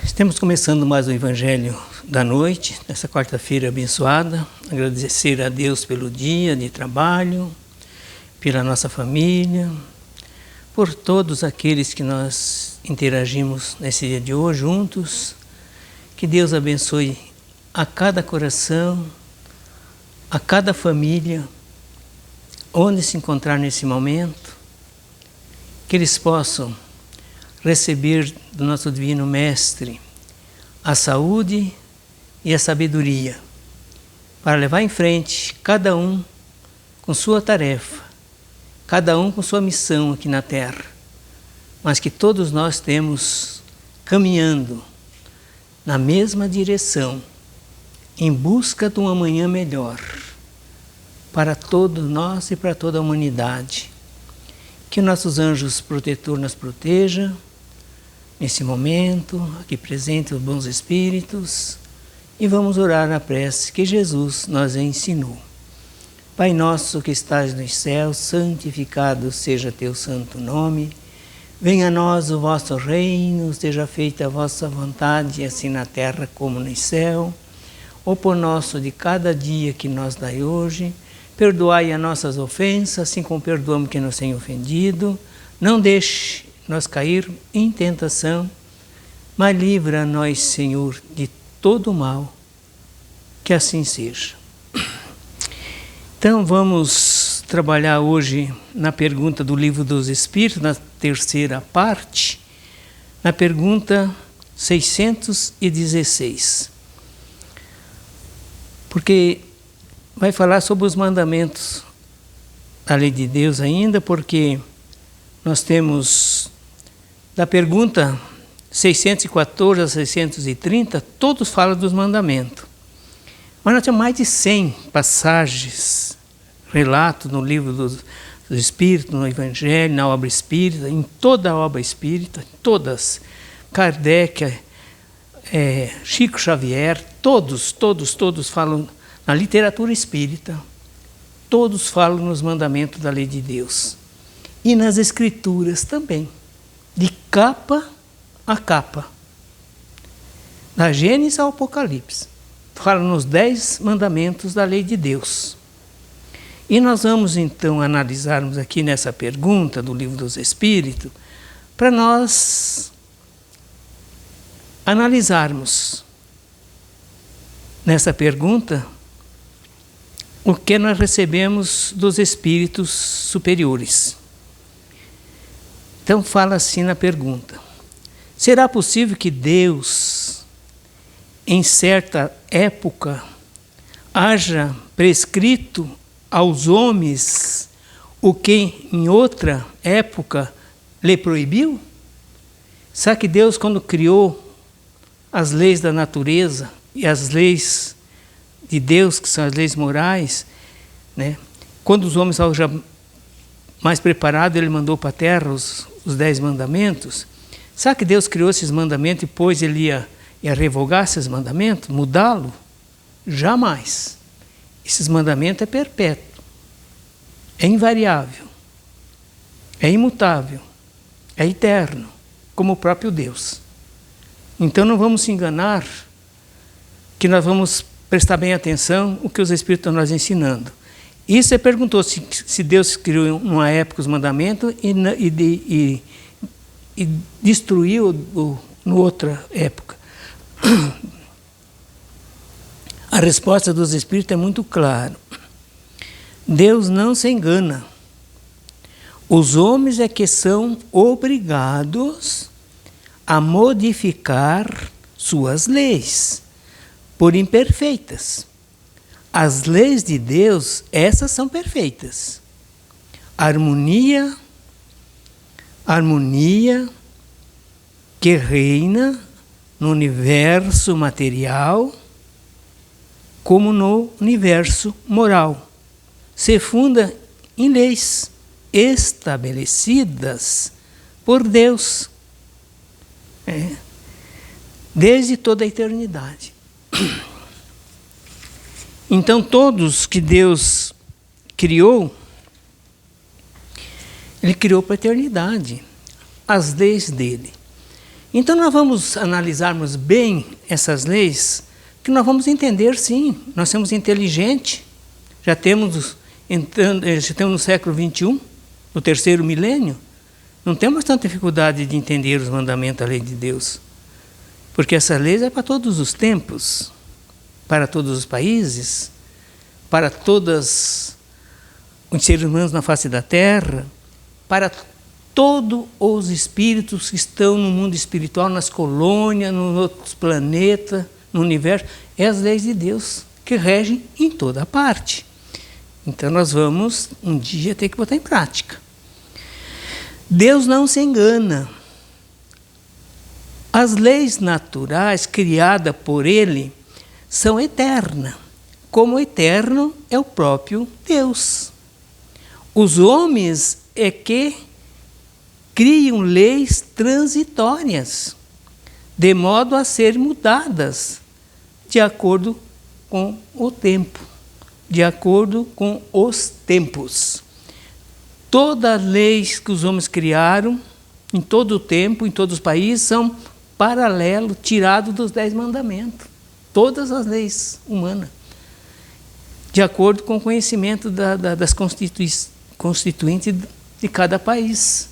Estamos começando mais um Evangelho da noite, nessa quarta-feira abençoada. Agradecer a Deus pelo dia de trabalho, pela nossa família, por todos aqueles que nós interagimos nesse dia de hoje juntos. Que Deus abençoe a cada coração, a cada família, onde se encontrar nesse momento, que eles possam receber do nosso Divino Mestre a saúde e a sabedoria para levar em frente cada um com sua tarefa, cada um com sua missão aqui na Terra, mas que todos nós temos caminhando na mesma direção, em busca de um amanhã melhor para todos nós e para toda a humanidade. Que nossos anjos protetores nos protejam nesse momento, aqui presente os bons espíritos, e vamos orar na prece que Jesus nos ensinou. Pai nosso que estás nos céus, santificado seja teu santo nome. Venha a nós o vosso reino, seja feita a vossa vontade, assim na terra como no céu. O pão nosso de cada dia que nos dai hoje, perdoai as nossas ofensas, assim como perdoamos quem nos tem ofendido. Não deixe nós cair em tentação, mas livra-nos, Senhor, de todo mal, que assim seja. Então vamos trabalhar hoje na pergunta do Livro dos Espíritos, na terceira parte, na pergunta 616. Porque vai falar sobre os mandamentos da lei de Deus ainda, porque nós temos da pergunta 614 a 630, todos falam dos mandamentos. Mas nós temos mais de 100 passagens, relatos no livro dos Espíritos, no Evangelho, na obra espírita, em toda a obra espírita, todas. Kardec, Chico Xavier, todos falam na literatura espírita, todos falam nos mandamentos da lei de Deus. E nas Escrituras também, de capa a capa, da Gênesis ao Apocalipse, fala nos 10 mandamentos da lei de Deus. E nós vamos então analisarmos aqui nessa pergunta do Livro dos Espíritos, para nós analisarmos nessa pergunta o que nós recebemos dos espíritos superiores. Então fala assim na pergunta: será possível que Deus, em certa época, haja prescrito aos homens o que em outra época lhe proibiu? Será que Deus, quando criou as leis da natureza e as leis de Deus, que são as leis morais, né, quando os homens estavam já mais preparados, Ele mandou para a terra os 10 mandamentos? Será que Deus criou esses mandamentos e depois Ele ia revogar esses mandamentos, mudá-lo? Jamais. Esses mandamentos é perpétuo, é invariável, é imutável, é eterno, como o próprio Deus. Então não vamos se enganar, que nós vamos prestar bem atenção no que os Espíritos estão nos ensinando. Isso você perguntou se Deus criou numa época os mandamentos e destruiu em outra época. A resposta dos Espíritos é muito clara. Deus não se engana. Os homens é que são obrigados a modificar suas leis, por imperfeitas. As leis de Deus, essas são perfeitas. Harmonia que reina no universo material como no universo moral. Se funda em leis estabelecidas por Deus, desde toda a eternidade. Então, todos que Deus criou, Ele criou para a eternidade as leis dele. Então nós vamos analisarmos bem essas leis, que nós vamos entender sim, nós somos inteligentes, já estamos no século XXI, no terceiro milênio, não temos tanta dificuldade de entender os mandamentos da lei de Deus, porque essa lei é para todos os tempos, para todos os países, para todos os seres humanos na face da terra, para todos os espíritos que estão no mundo espiritual, nas colônias, nos outros planetas, no universo. É as leis de Deus que regem em toda parte. Então nós vamos um dia ter que botar em prática. Deus não se engana. As leis naturais criadas por Ele são eternas, como eterno é o próprio Deus. Os homens é que criam leis transitórias, de modo a serem mudadas de acordo com o tempo, de acordo com os tempos. Todas as leis que os homens criaram, em todo o tempo, em todos os países, são paralelos, tirados dos 10 mandamentos. Todas as leis humanas, de acordo com o conhecimento das constituintes de cada país.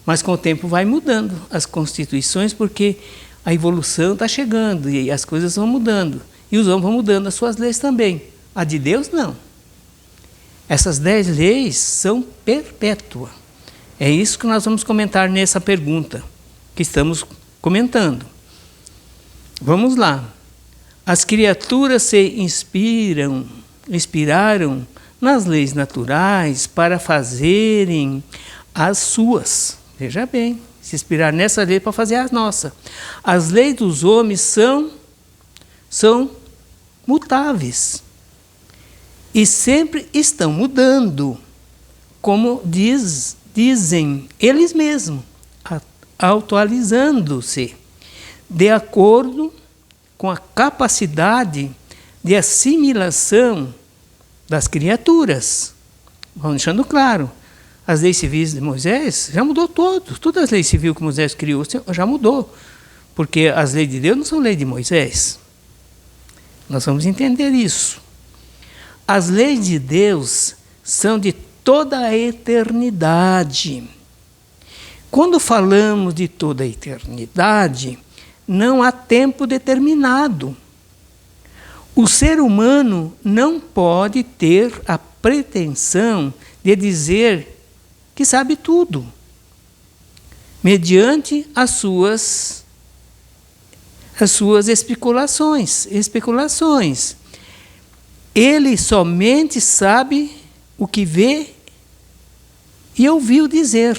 Mas com o tempo vai mudando as constituições, porque a evolução está chegando e as coisas vão mudando. E os homens vão mudando as suas leis também. A de Deus, não. Essas 10 leis são perpétuas. É isso que nós vamos comentar nessa pergunta que estamos comentando. Vamos lá. As criaturas se inspiraram nas leis naturais para fazerem as suas. Veja bem, se inspirar nessa lei para fazer as nossas. As leis dos homens são mutáveis e sempre estão mudando, como dizem eles mesmos, atualizando-se de acordo com a capacidade de assimilação das criaturas. Vamos deixando claro. As leis civis de Moisés já mudou todas as leis civis que Moisés criou já mudou, porque as leis de Deus não são leis de Moisés. Nós vamos entender isso. As leis de Deus são de toda a eternidade. Quando falamos de toda a eternidade, não há tempo determinado. O ser humano não pode ter a pretensão de dizer que sabe tudo, mediante as suas especulações. Ele somente sabe o que vê e ouviu dizer.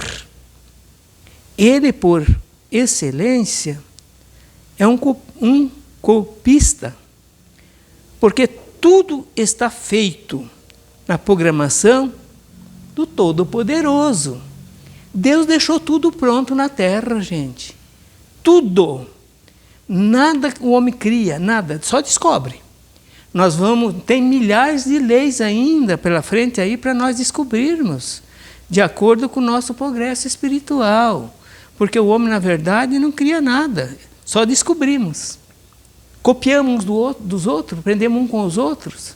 Ele, por excelência, é um copista, porque tudo está feito na programação do Todo-Poderoso. Deus deixou tudo pronto na terra, gente. Tudo. Nada o homem cria, nada, só descobre. Tem milhares de leis ainda pela frente aí para nós descobrirmos, de acordo com o nosso progresso espiritual. Porque o homem, na verdade, não cria nada, só descobrimos. Copiamos dos outros, aprendemos uns com os outros.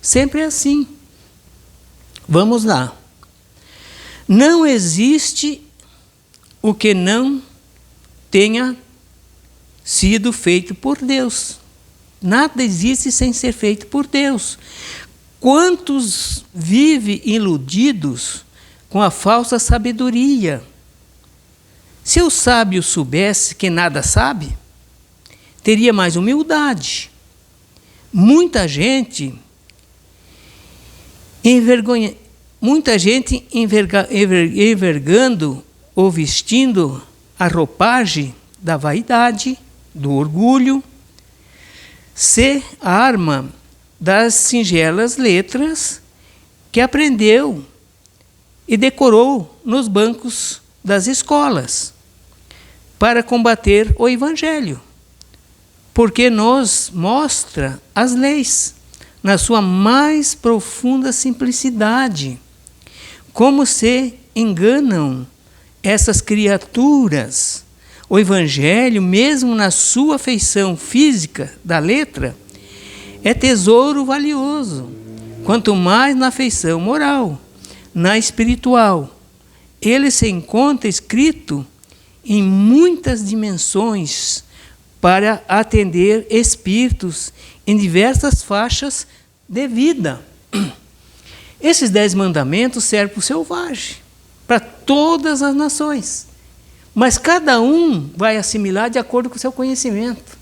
Sempre é assim. Vamos lá. Não existe o que não tenha sido feito por Deus. Nada existe sem ser feito por Deus. Quantos vivem iludidos com a falsa sabedoria? Se o sábio soubesse que nada sabe, teria mais humildade. Muita gente envergando ou vestindo a roupagem da vaidade, do orgulho, se arma das singelas letras que aprendeu e decorou nos bancos das escolas para combater o Evangelho, porque nos mostra as leis na sua mais profunda simplicidade. Como se enganam essas criaturas O Evangelho, mesmo na sua feição física da letra, é tesouro valioso, quanto mais na feição moral, na espiritual. Ele se encontra escrito em muitas dimensões para atender espíritos em diversas faixas de vida. Esses 10 mandamentos servem para o selvagem, para todas as nações. Mas cada um vai assimilar de acordo com o seu conhecimento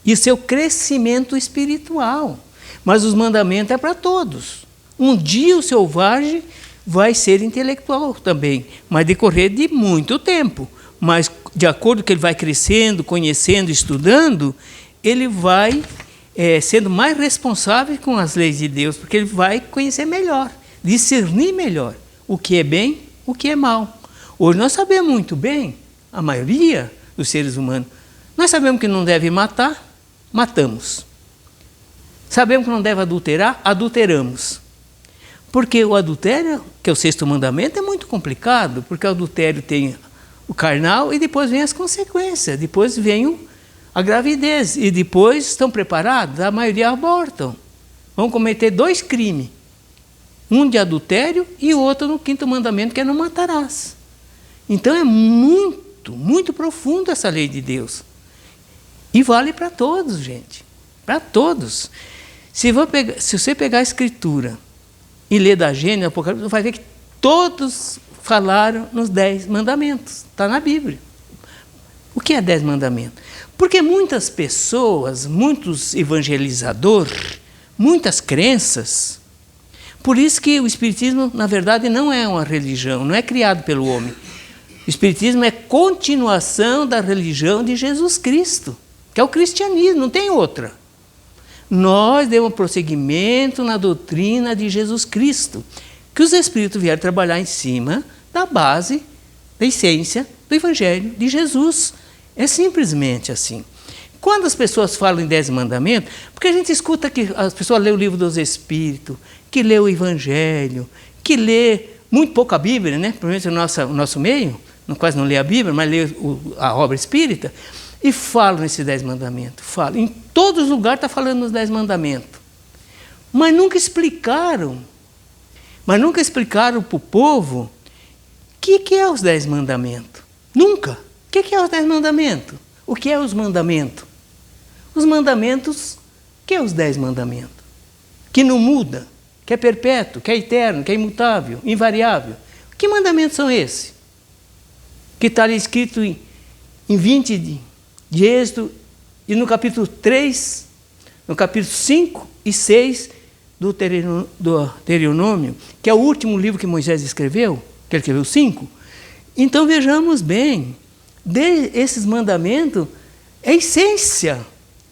e o seu crescimento espiritual. Mas os mandamentos é para todos. Um dia o selvagem vai ser intelectual também, mas decorrer de muito tempo. Mas de acordo com que ele vai crescendo, conhecendo, estudando, ele vai sendo mais responsável com as leis de Deus, porque ele vai conhecer melhor, discernir melhor o que é bem, o que é mal. Hoje nós sabemos muito bem, a maioria dos seres humanos, nós sabemos que não deve matar, matamos. Sabemos que não deve adulterar, adulteramos. Porque o adultério, que é o 6º mandamento, é muito complicado, porque o adultério tem o carnal e depois vem as consequências, depois vem a gravidez e depois estão preparados, a maioria abortam. Vão cometer 2 crimes, um de adultério e o outro no 5º mandamento, que é não matarás. Então é muito, muito profundo essa lei de Deus. E vale para todos, gente, para todos. Se você pegar a Escritura e ler da Gênesis, Apocalipse, você vai ver que todos falaram nos 10 mandamentos. Está na Bíblia. O que é 10 mandamentos? Porque muitas pessoas, muitos evangelizadores, muitas crenças, por isso que o Espiritismo, na verdade, não é uma religião, não é criado pelo homem. O Espiritismo é continuação da religião de Jesus Cristo, que é o cristianismo, não tem outra. Nós demos prosseguimento na doutrina de Jesus Cristo, que os Espíritos vieram trabalhar em cima da base, da essência do Evangelho de Jesus. É simplesmente assim. Quando as pessoas falam em 10 mandamentos, porque a gente escuta que as pessoas lêem o livro dos Espíritos, que lê o Evangelho, que lê muito pouco a Bíblia, né? Pelo menos no nosso meio, quase não lê a Bíblia, mas lê a obra espírita, e falam nesses 10 mandamentos. Falam. Em todos os lugares está falando nos 10 mandamentos. Mas nunca explicaram para o povo o que é os 10 mandamentos. Nunca. O que é os 10 mandamentos? O que é os mandamentos? Os mandamentos, o que é os 10 mandamentos? Que não muda, que é perpétuo, que é eterno, que é imutável, invariável. Que mandamentos são esses? Que está ali escrito em 20 de Êxodo e no capítulo 3, no capítulo 5 e 6 do Deuteronômio, que é o último livro que Moisés escreveu, que ele escreveu 5. Então vejamos bem, esses mandamentos é a essência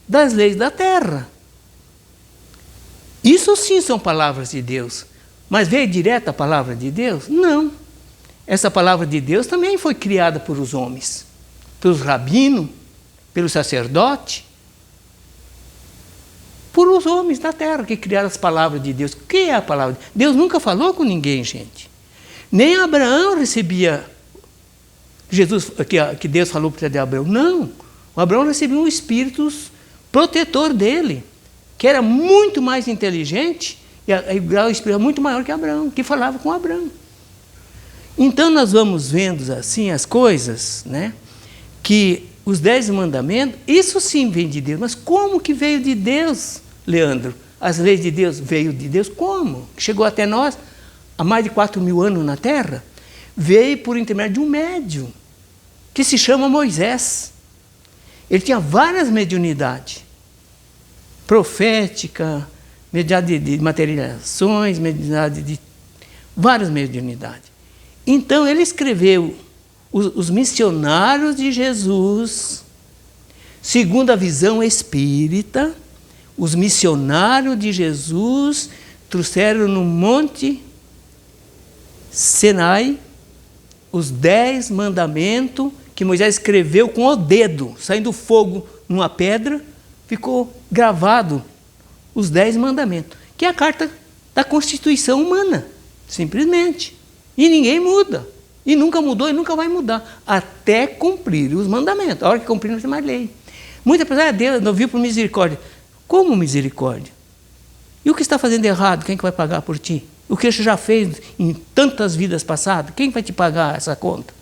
das leis da terra. Isso sim são palavras de Deus, mas veio direto a palavra de Deus? Não. Essa palavra de Deus também foi criada por os homens, pelos rabinos, pelos sacerdotes, por os homens da terra que criaram as palavras de Deus. O que é a palavra de Deus? Deus nunca falou com ninguém, gente. Nem Abraão recebia que Deus falou para de Abraão. Não. O Abraão recebia um espírito protetor dele, que era muito mais inteligente, e o espírito muito maior que Abraão, que falava com Abraão. Então nós vamos vendo assim as coisas, né? Que os 10 mandamentos, isso sim vem de Deus. Mas como que veio de Deus, Leandro? As leis de Deus veio de Deus como? Chegou até nós há mais de 4.000 anos na Terra? Veio por intermédio de um médium, que se chama Moisés. Ele tinha várias mediunidades. Profética, mediunidade de materializações, mediunidade de várias mediunidades. Então ele escreveu os missionários de Jesus, segundo a visão espírita. Os missionários de Jesus trouxeram no Monte Sinai os 10 mandamentos que Moisés escreveu com o dedo, saindo fogo numa pedra, ficou gravado os 10 mandamentos, que é a carta da Constituição humana, simplesmente. E ninguém muda. E nunca mudou e nunca vai mudar, até cumprir os mandamentos. A hora que cumprir, não tem mais lei. Muita pessoa, Deus não viu por misericórdia. Como misericórdia? E o que está fazendo errado, quem que vai pagar por ti? O que você já fez em tantas vidas passadas, quem vai te pagar essa conta?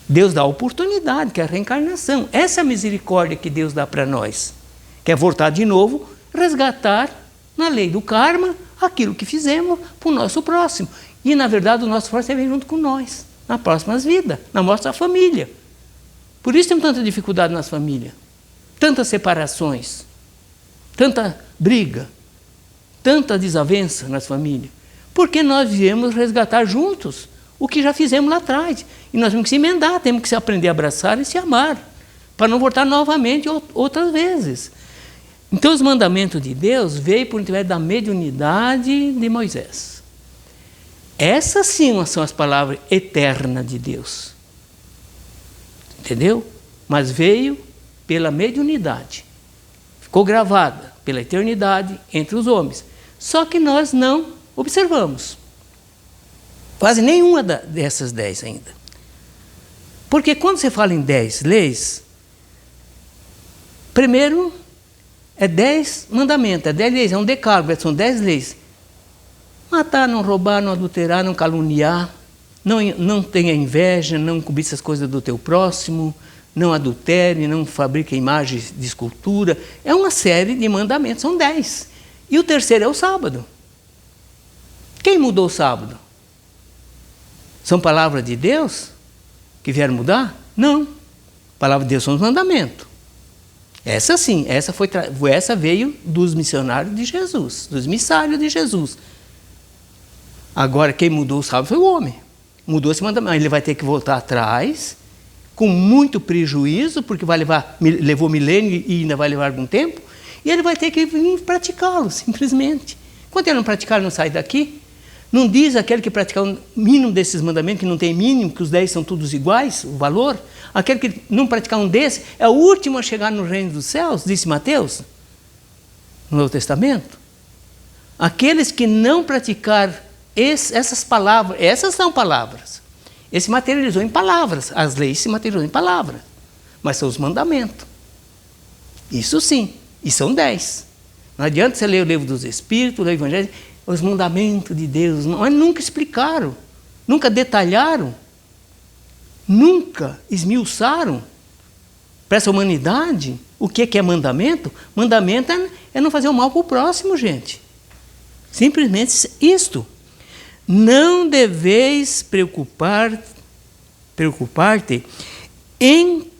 Deus dá a oportunidade, que é a reencarnação. Essa é a misericórdia que Deus dá para nós. Quer voltar de novo, resgatar na lei do karma aquilo que fizemos para o nosso próximo. E, na verdade, o nosso próximo vem junto com nós, nas próximas vidas, na nossa família. Por isso temos tanta dificuldade nas famílias, tantas separações, tanta briga, tanta desavença nas famílias. Porque nós viemos resgatar juntos o que já fizemos lá atrás. E nós temos que se emendar, temos que se aprender a abraçar e se amar, para não voltar novamente outras vezes. Então, os mandamentos de Deus veio por intermédio da mediunidade de Moisés. Essas sim são as palavras eternas de Deus. Entendeu? Mas veio pela mediunidade. Ficou gravada pela eternidade entre os homens. Só que nós não observamos. Quase nenhuma dessas 10 ainda. Porque quando você fala em 10 leis, primeiro é 10 mandamentos, é 10 leis, é um decálogo, são 10 leis. Matar, não roubar, não adulterar, não caluniar, não tenha inveja, não cobiça as coisas do teu próximo, não adultere, não fabrique imagens de escultura. É uma série de mandamentos, são 10. E o terceiro é o sábado. Quem mudou o sábado? São palavras de Deus que vieram mudar? Não. Palavra de Deus são os mandamentos. Essa sim, essa veio dos missionários de Jesus, dos missários de Jesus. Agora, quem mudou o sábado foi o homem. Mudou esse mandamento. Ele vai ter que voltar atrás, com muito prejuízo, porque levou milênio e ainda vai levar algum tempo, e ele vai ter que vir praticá-lo, simplesmente. Quando ele não praticar, ele não sai daqui. Não diz aquele que praticar o mínimo desses mandamentos, que não tem mínimo, que os 10 são todos iguais, o valor. Aquele que não praticar um desses é o último a chegar no reino dos céus, disse Mateus, no Novo Testamento. Aqueles que não praticar essas palavras, essas são palavras. Ele se materializou em palavras, as leis se materializam em palavras, mas são os mandamentos. Isso sim, e são 10. Não adianta você ler o livro dos Espíritos, ler o Evangelho, os mandamentos de Deus, mas nunca explicaram, nunca detalharam, nunca esmiuçaram para essa humanidade o que é mandamento. Mandamento é não fazer o mal para o próximo, gente. Simplesmente isto. Não deveis preocupar-te em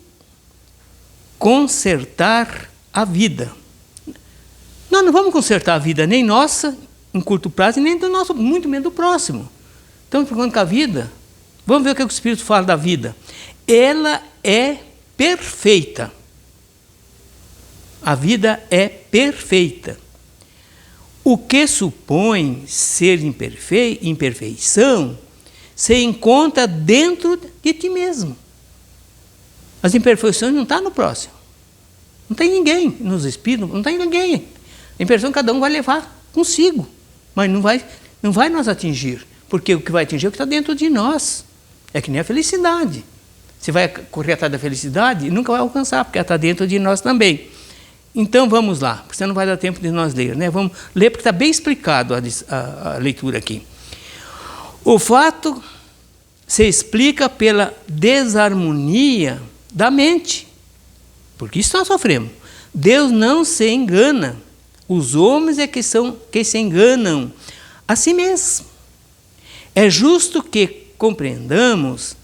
consertar a vida. Nós não vamos consertar a vida nem nossa, em curto prazo, e nem do nosso, muito menos do próximo. Estamos preocupando com a vida. Vamos ver o que o Espírito fala da vida. Ela é perfeita. A vida é perfeita. O que supõe ser imperfeição se encontra dentro de ti mesmo. As imperfeições não estão no próximo. Não tem ninguém nos espíritos, não tem ninguém. A imperfeição cada um vai levar consigo, mas não vai nos atingir, porque o que vai atingir é o que está dentro de nós. É que nem a felicidade. Você vai correr atrás da felicidade e nunca vai alcançar, porque ela está dentro de nós também. Então vamos lá, porque senão não vai dar tempo de nós ler, né? Vamos ler porque está bem explicado a leitura aqui. O fato se explica pela desarmonia da mente, porque isso nós sofremos. Deus não se engana, os homens é que se enganam a si mesmos. É justo que compreendamos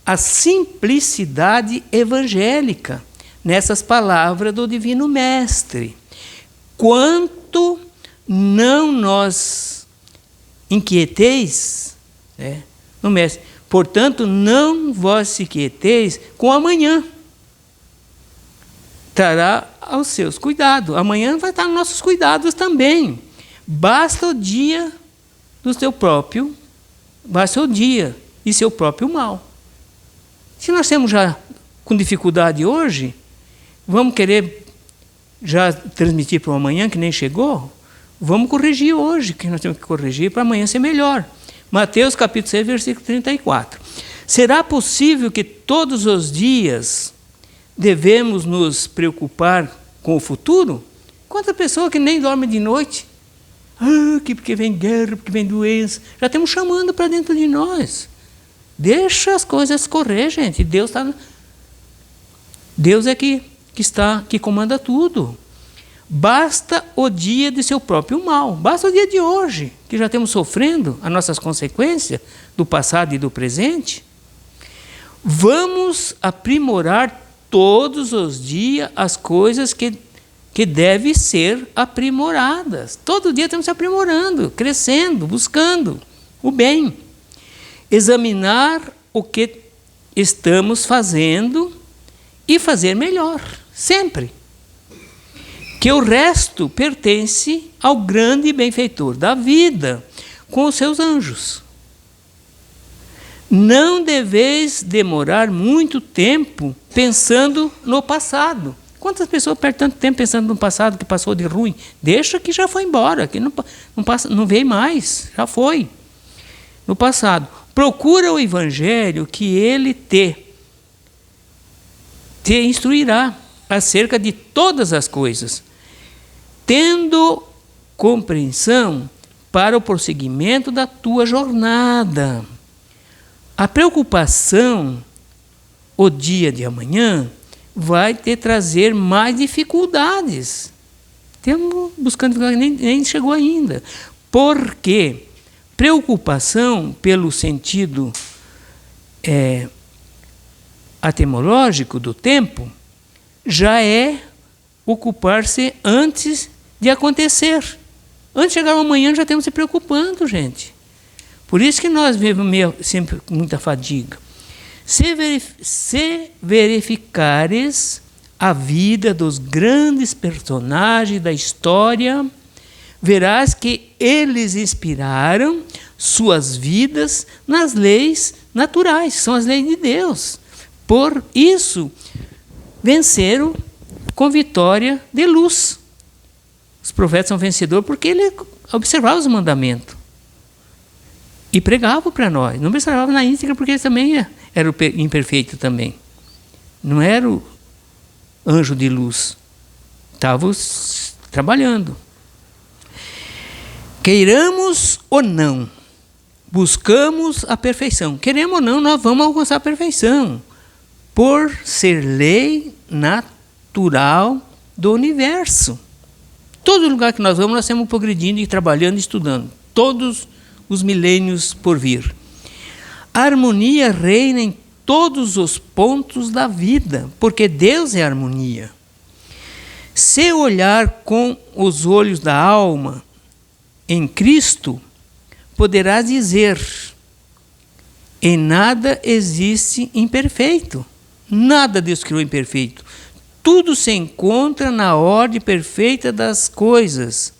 a simplicidade evangélica nessas palavras do Divino Mestre. Quanto não nos inquieteis, no Mestre, portanto, não vos inquieteis com amanhã. Trará aos seus cuidados. Amanhã vai estar nos nossos cuidados também. Basta o dia do seu próprio, basta o dia e seu próprio mal. Se nós temos já com dificuldade hoje, vamos querer já transmitir para o amanhã que nem chegou? Vamos corrigir hoje, que nós temos que corrigir para amanhã ser melhor. Mateus capítulo 6, versículo 34. Será possível que todos os dias devemos nos preocupar com o futuro? Quanta pessoa que nem dorme de noite? Porque vem guerra, porque vem doença. Já temos chamando para dentro de nós. Deixa as coisas correr, gente. Deus é que comanda tudo. Basta o dia de seu próprio mal. Basta o dia de hoje, que já estamos sofrendo as nossas consequências do passado e do presente. Vamos aprimorar todos os dias as coisas que devem ser aprimoradas. Todo dia estamos se aprimorando, crescendo, buscando o bem. Examinar o que estamos fazendo e fazer melhor, sempre. Que o resto pertence ao grande benfeitor da vida, com os seus anjos. Não deveis demorar muito tempo pensando no passado. Quantas pessoas perdem tanto tempo pensando no passado que passou de ruim? Deixa que já foi embora, que não veio mais, já foi. No passado. Procura o Evangelho que ele te instruirá acerca de todas as coisas, tendo compreensão para o prosseguimento da tua jornada. A preocupação, o dia de amanhã, vai te trazer mais dificuldades. Estamos buscando, nem chegou ainda. Porque preocupação, pelo sentido etimológico do tempo, já é ocupar-se antes de acontecer. Antes de chegar o amanhã, já estamos se preocupando, gente. Por isso que nós vivemos sempre com muita fadiga. Se verificares a vida dos grandes personagens da história, verás que eles inspiraram suas vidas nas leis naturais, que são as leis de Deus. Por isso, venceram com vitória de luz. Os profetas são vencedores porque eles observavam os mandamentos. E pregavam para nós. Não observavam na íntegra porque eles também eram imperfeitos também. Não era o anjo de luz. Estavam trabalhando. Queiramos ou não, buscamos a perfeição. Queremos ou não, nós vamos alcançar a perfeição. Por ser lei natural do universo. Todo lugar que nós vamos, nós estamos progredindo e trabalhando e estudando. Todos os milênios por vir. A harmonia reina em todos os pontos da vida, porque Deus é harmonia. Se olhar com os olhos da alma em Cristo, poderás dizer: em nada existe imperfeito. Nada Deus criou imperfeito. Tudo se encontra na ordem perfeita das coisas.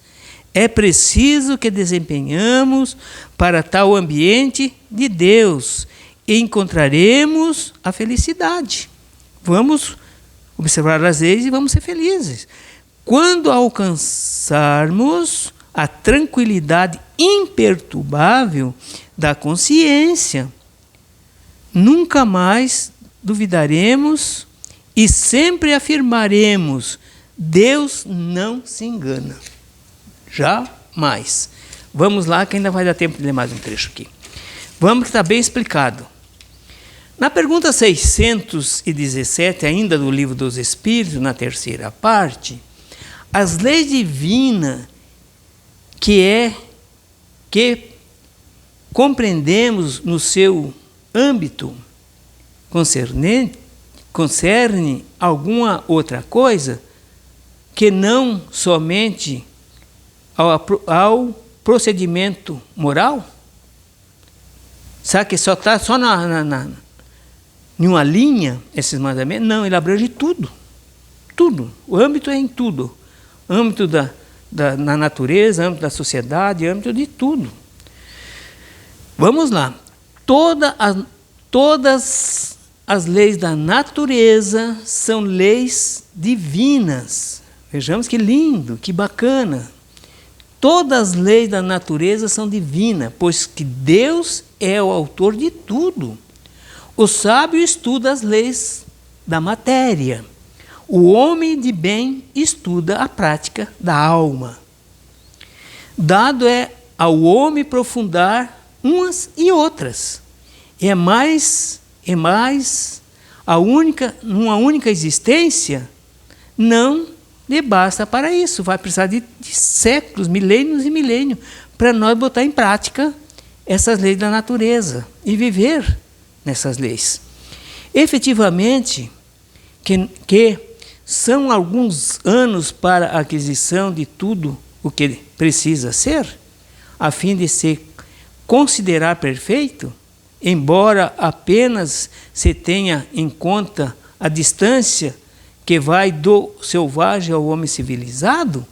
É preciso que desempenhamos para tal ambiente de Deus e encontraremos a felicidade. Vamos observar as leis e vamos ser felizes. Quando alcançarmos a tranquilidade imperturbável da consciência, nunca mais duvidaremos e sempre afirmaremos: Deus não se engana. Jamais. Vamos lá, que ainda vai dar tempo de ler mais um trecho aqui. Vamos, que está bem explicado. Na pergunta 617, ainda do Livro dos Espíritos, na terceira parte, as leis divinas que compreendemos no seu âmbito concerne alguma outra coisa que não somente ao procedimento moral? Sabe que só está em uma linha esses mandamentos? Não, ele abrange tudo. Tudo. O âmbito é em tudo. Âmbito na natureza, âmbito da sociedade, âmbito de tudo. Vamos lá. Todas as leis da natureza são leis divinas. Vejamos que lindo, que bacana. Todas as leis da natureza são divinas, pois que Deus é o autor de tudo. O sábio estuda as leis da matéria. O homem de bem estuda a prática da alma. Dado é ao homem aprofundar umas e outras. Numa única existência, não lhe basta para isso. Vai precisar de séculos, milênios e milênios, para nós botar em prática essas leis da natureza e viver nessas leis. Efetivamente, que são alguns anos para a aquisição de tudo o que precisa ser, a fim de se considerar perfeito, embora apenas se tenha em conta a distância que vai do selvagem ao homem civilizado.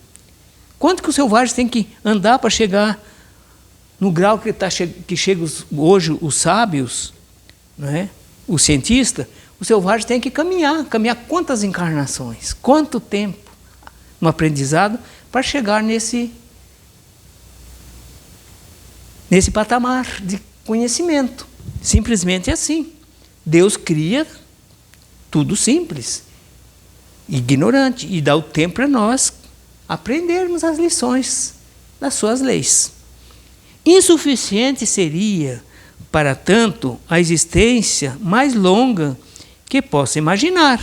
Quanto que o selvagem tem que andar para chegar no grau que chegam hoje os sábios, não é? O cientista? O selvagem tem que caminhar quantas encarnações, quanto tempo no aprendizado para chegar nesse patamar de conhecimento. Simplesmente assim. Deus cria tudo simples, ignorante, e dá o tempo para nós aprendermos as lições das suas leis. Insuficiente seria, para tanto, a existência mais longa que possa imaginar.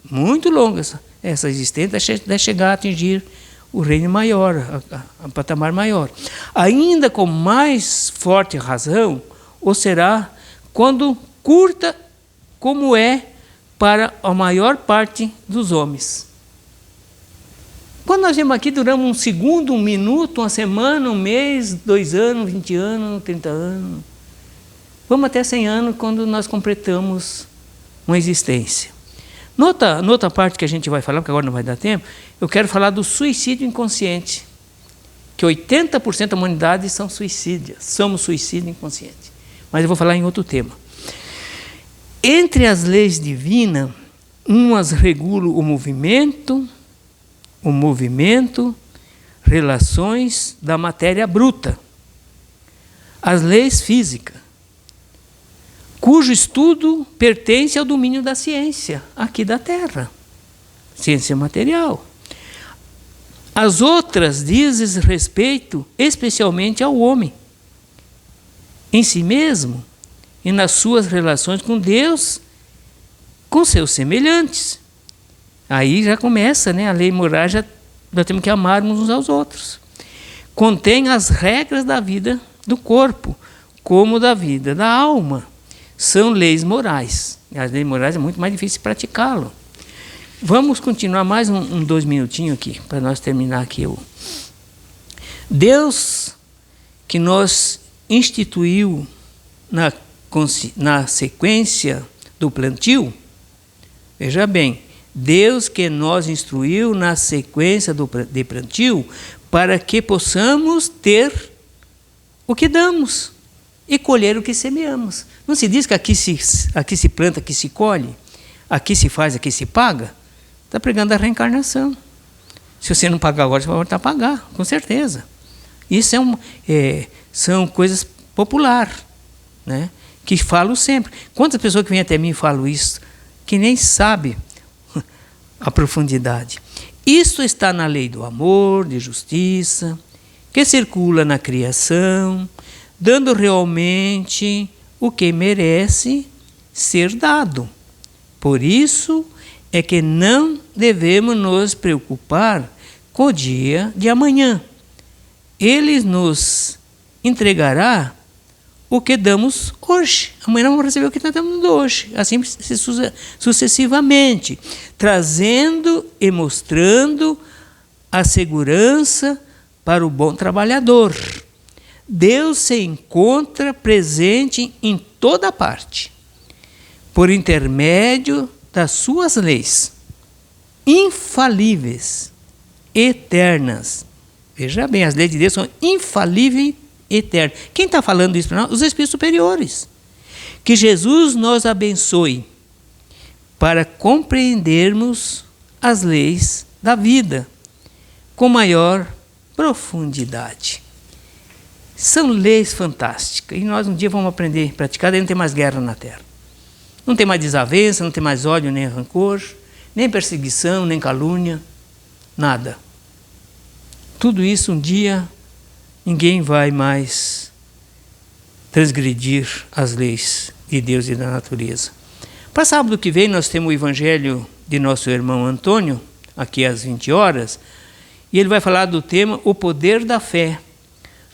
Muito longa essa existência, até chegar a atingir o reino maior, a patamar maior. Ainda com mais forte razão, ou será quando curta como é para a maior parte dos homens. Quando nós vemos aqui, duramos um segundo, um minuto, uma semana, um mês, 2 anos, 20 anos, 30 anos. Vamos até 100 anos quando nós completamos uma existência. Noutra parte que a gente vai falar, porque agora não vai dar tempo, eu quero falar do suicídio inconsciente. Que 80% da humanidade são suicídios, somos suicídio inconsciente. Mas eu vou falar em outro tema. Entre as leis divinas, umas regulam o movimento, relações da matéria bruta. As leis físicas, cujo estudo pertence ao domínio da ciência, aqui da Terra, ciência material. As outras dizem respeito especialmente ao homem, em si mesmo e nas suas relações com Deus, com seus semelhantes. Aí já começa, né? A lei moral, nós temos que amar uns aos outros. Contém as regras da vida do corpo, como da vida da alma. São leis morais. E as leis morais é muito mais difícil praticá-lo. Vamos continuar mais 2 minutinhos aqui, para nós terminar aqui. Deus, que nos instituiu na sequência do plantio, veja bem, Deus que nos instruiu na sequência de plantio, para que possamos ter o que damos e colher o que semeamos. Não se diz que aqui se planta, aqui se colhe, aqui se faz, aqui se paga? Está pregando a reencarnação. Se você não pagar agora, você vai voltar a pagar, com certeza. Isso são coisas populares, né? Que falo sempre. Quantas pessoas que vêm até mim e falam isso, que nem sabem a profundidade. Isso está na lei do amor, de justiça, que circula na criação, dando realmente o que merece ser dado. Por isso é que não devemos nos preocupar com o dia de amanhã. Ele nos entregará o que damos hoje. Amanhã vamos receber o que nós damos hoje. Assim sucessivamente, trazendo e mostrando a segurança para o bom trabalhador. Deus se encontra presente em toda parte, por intermédio das suas leis, infalíveis, eternas. Veja bem, as leis de Deus são infalíveis e eternas. Quem está falando isso para nós? Os Espíritos superiores. Que Jesus nos abençoe para compreendermos as leis da vida com maior profundidade. São leis fantásticas e nós um dia vamos aprender a praticar, daí não tem mais guerra na terra. Não tem mais desavença, não tem mais ódio, nem rancor, nem perseguição, nem calúnia, nada. Tudo isso um dia ninguém vai mais transgredir as leis de Deus e da natureza. Para sábado que vem nós temos o evangelho de nosso irmão Antônio, aqui às 20 horas, e ele vai falar do tema o poder da fé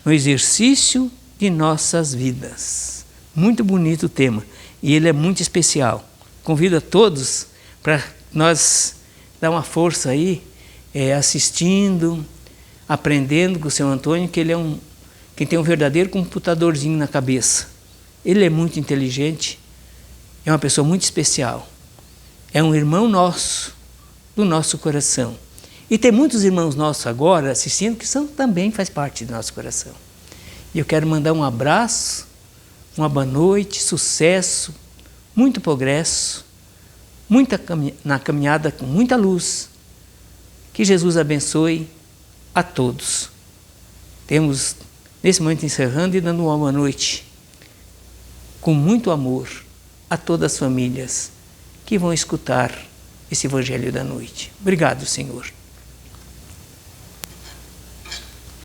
no exercício de nossas vidas. Muito bonito o tema e ele é muito especial. Convido a todos para nós dar uma força aí, assistindo, aprendendo com o seu Antônio, que ele é quem tem um verdadeiro computadorzinho na cabeça. Ele é muito inteligente, é uma pessoa muito especial. É um irmão nosso, do nosso coração. E tem muitos irmãos nossos agora assistindo que também faz parte do nosso coração. E eu quero mandar um abraço, uma boa noite, sucesso, muito progresso, na caminhada com muita luz. Que Jesus abençoe a todos. Temos, nesse momento, encerrando e dando uma boa noite, com muito amor, a todas as famílias que vão escutar esse Evangelho da noite. Obrigado, Senhor.